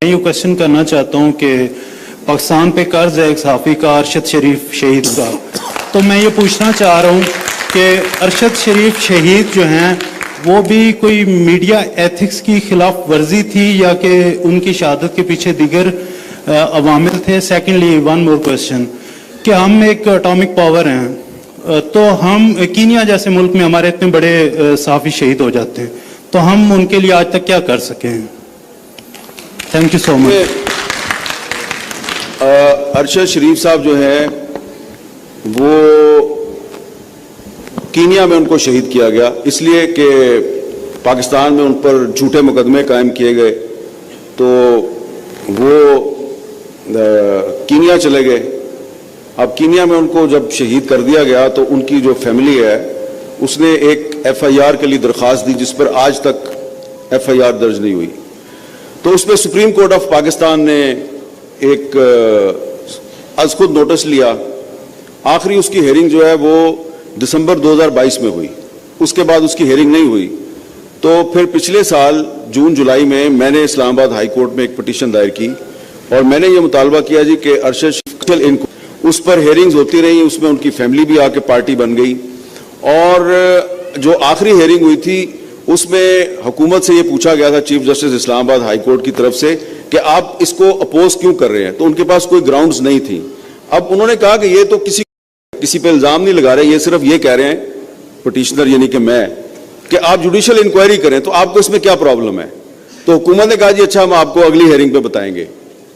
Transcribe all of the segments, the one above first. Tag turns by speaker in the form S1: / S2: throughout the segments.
S1: یہ کوشچن کرنا چاہتا ہوں کہ پاکستان پہ قرض ہے ایک صحافی کا ارشد شریف شہید کا، تو میں یہ پوچھنا چاہ رہا ہوں کہ ارشد شریف شہید جو ہیں وہ بھی کوئی میڈیا ایتھکس کی خلاف ورزی تھی یا کہ ان کی شہادت کے پیچھے دیگر عوامل تھے؟ سیکنڈلی ون مور کوشچن کہ ہم ایک اٹامک پاور ہیں، تو ہم کینیا جیسے ملک میں ہمارے اتنے بڑے صحافی شہید ہو جاتے ہیں، تو ہم ان کے لیے آج تک کیا کر سکے ہیں؟ تھینک یو سو مچ۔
S2: ارشد شریف صاحب جو ہیں وہ کینیا میں ان کو شہید کیا گیا اس لیے کہ پاکستان میں ان پر جھوٹے مقدمے قائم کیے گئے، تو وہ کینیا چلے گئے۔ اب کینیا میں ان کو جب شہید کر دیا گیا تو ان کی جو فیملی ہے اس نے ایک ایف آئی آر کے لیے درخواست دی جس پر آج تک ایف آئی آر درج نہیں ہوئی، تو اس پہ سپریم کورٹ آف پاکستان نے ایک از خود نوٹس لیا۔ آخری اس کی ہیئرنگ جو ہے وہ دسمبر 2022 میں ہوئی، اس کے بعد اس کی ہیئرنگ نہیں ہوئی، تو پھر پچھلے سال جون جولائی میں نے اسلام آباد ہائی کورٹ میں ایک پٹیشن دائر کی اور میں نے یہ مطالبہ کیا جی کہ ارشد شریف اس پر ہیئرنگز ہوتی رہی، اس میں ان کی فیملی بھی آ کے پارٹی بن گئی، اور جو آخری ہیئرنگ ہوئی تھی اس میں حکومت سے یہ پوچھا گیا تھا چیف جسٹس اسلام آباد ہائی کورٹ کی طرف سے کہ آپ اس کو اپوز کیوں کر رہے ہیں، تو ان کے پاس کوئی گراؤنڈز نہیں تھی۔ اب انہوں نے کہا کہ یہ تو کسی پہ الزام نہیں لگا رہے، یہ صرف یہ کہہ رہے ہیں پٹیشنر یعنی کہ میں کہ آپ جوڈیشل انکوائری کریں، تو آپ کو اس میں کیا پرابلم ہے؟ تو حکومت نے کہا جی اچھا ہم آپ کو اگلی ہیئرنگ پہ بتائیں گے،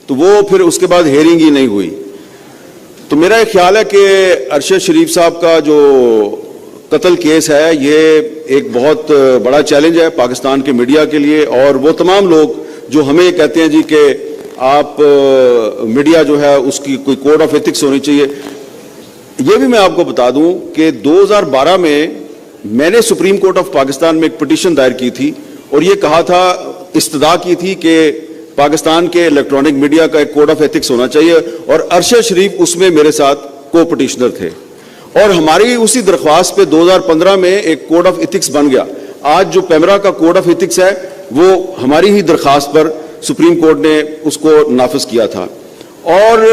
S2: تو وہ پھر اس کے بعد ہیئرنگ ہی نہیں ہوئی۔ تو میرا یہ خیال ہے کہ ارشد شریف صاحب کا جو قتل کیس ہے یہ ایک بہت بڑا چیلنج ہے پاکستان کے میڈیا کے لیے، اور وہ تمام لوگ جو ہمیں کہتے ہیں جی کہ آپ میڈیا جو ہے اس کی کوئی کوڈ آف ایتھکس ہونی چاہیے، یہ بھی میں آپ کو بتا دوں کہ 2012 میں نے سپریم کورٹ آف پاکستان میں ایک پٹیشن دائر کی تھی اور یہ کہا تھا، استدعا کی تھی کہ پاکستان کے الیکٹرانک میڈیا کا ایک کوڈ آف ایتھکس ہونا چاہیے، اور ارشد شریف اس میں میرے ساتھ کو پٹیشنر تھے، اور ہماری اسی درخواست پہ 2015 میں ایک کوڈ آف ایتھکس بن گیا۔ آج جو پیمرا کا کوڈ آف ایتھکس ہے وہ ہماری ہی درخواست پر سپریم کورٹ نے اس کو نافذ کیا تھا، اور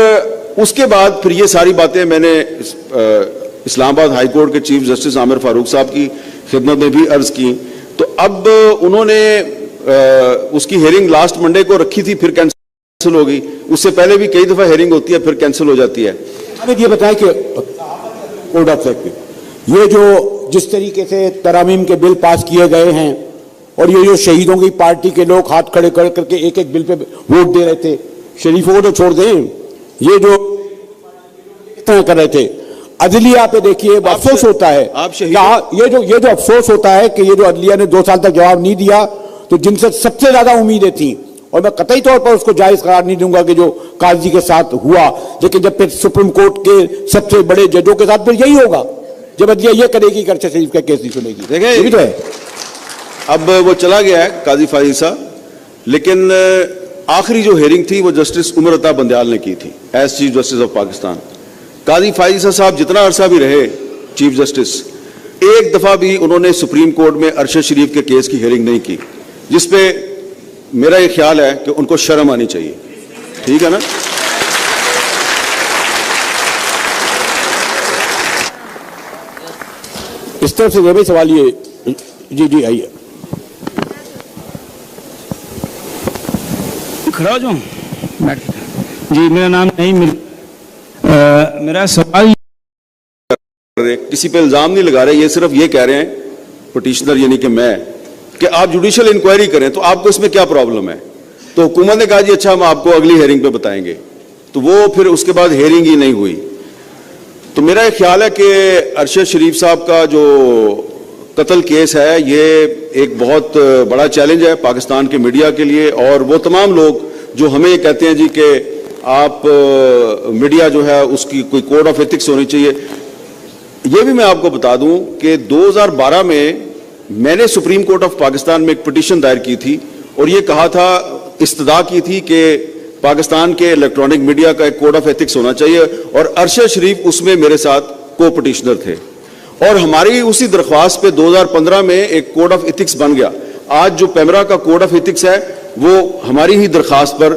S2: اس کے بعد پھر یہ ساری باتیں میں نے اسلام آباد ہائی کورٹ کے چیف جسٹس عامر فاروق صاحب کی خدمت میں بھی عرض کی، تو اب انہوں نے اس کی ہیئرنگ لاسٹ منڈے کو رکھی تھی، پھر کینسل ہو گئی، اس سے پہلے بھی کئی دفعہ ہیئرنگ ہوتی ہے پھر کینسل ہو جاتی ہے۔
S3: یہ بتائیں کہ کوڈ آف ایتھکس یہ جو جس طریقے سے ترامیم کے بل پاس کیے گئے ہیں اور یہ جو شہیدوں کی پارٹی کے لوگ ہاتھ کھڑے کر کے ایک ایک بل پہ ووٹ دے رہے تھے، شریفوں کو تو چھوڑ دیں، یہ جو کر رہے تھے عدلیہ پہ دیکھیے افسوس ہوتا ہے، یہ جو افسوس ہوتا ہے کہ یہ جو عدلیہ نے 2 سال تک جواب نہیں دیا، تو جن سے سب سے زیادہ امیدیں تھیں، اور میں قطعی طور پر اس کو جائز قرار نہیں دوں گا کہ جو قاضی کے ساتھ ہوا، لیکن جب پھر سپریم کورٹ کے سب سے بڑے ججوں کے ساتھ پھر یہی ہوگا جب عدلیہ یہ کرے گی کہ ارشد شریف کا کیس نہیں سنے گی۔
S2: دیکھیں
S3: تو ہے
S2: اب وہ چلا گیا ہے قاضی فائز صاحب، لیکن آخری جو ہیئرنگ تھی وہ جسٹس عمر عطا بندیال نے کی تھی as chief justice of Pakistan. قاضی فائز صاحب جتنا عرصہ بھی رہے چیف جسٹس، ایک دفعہ بھی انہوں نے سپریم کورٹ میں ارشد شریف کے کیس کی ہیئرنگ نہیں کی، جس پہ میرا یہ خیال ہے کہ ان کو شرم آنی چاہیے، ٹھیک ہے نا؟
S3: اس طرف سے بھی سوال یہ جی آئیے
S4: کھڑا ہو جاؤں جی، میرا نام نہیں میرا سوال
S2: کسی پہ الزام نہیں لگا رہے، یہ صرف یہ کہہ رہے ہیں پٹیشنر یعنی کہ میں کہ آپ جوڈیشل انکوائری کریں، تو آپ کو اس میں کیا پرابلم ہے؟ تو حکومت نے کہا جی اچھا ہم آپ کو اگلی ہیئرنگ پہ بتائیں گے، تو وہ پھر اس کے بعد ہیئرنگ ہی نہیں ہوئی۔ تو میرا یہ خیال ہے کہ ارشد شریف صاحب کا جو قتل کیس ہے یہ ایک بہت بڑا چیلنج ہے پاکستان کے میڈیا کے لیے، اور وہ تمام لوگ جو ہمیں کہتے ہیں جی کہ آپ میڈیا جو ہے اس کی کوئی کوڈ آف ایتھکس ہونی چاہیے، یہ بھی میں آپ کو بتا دوں کہ 2012 میں نے سپریم کورٹ آف پاکستان میں ایک پٹیشن دائر کی تھی اور یہ کہا تھا، استدعا کی تھی کہ پاکستان کے الیکٹرانک میڈیا کا ایک کوڈ آف ایتھکس ہونا چاہیے، اور ارشد شریف اس میں میرے ساتھ کو پٹیشنر تھے، اور ہماری اسی درخواست پہ 2015 میں ایک کوڈ آف ایتھکس بن گیا۔ آج جو پیمرا کا کوڈ آف ایتھکس ہے وہ ہماری ہی درخواست پر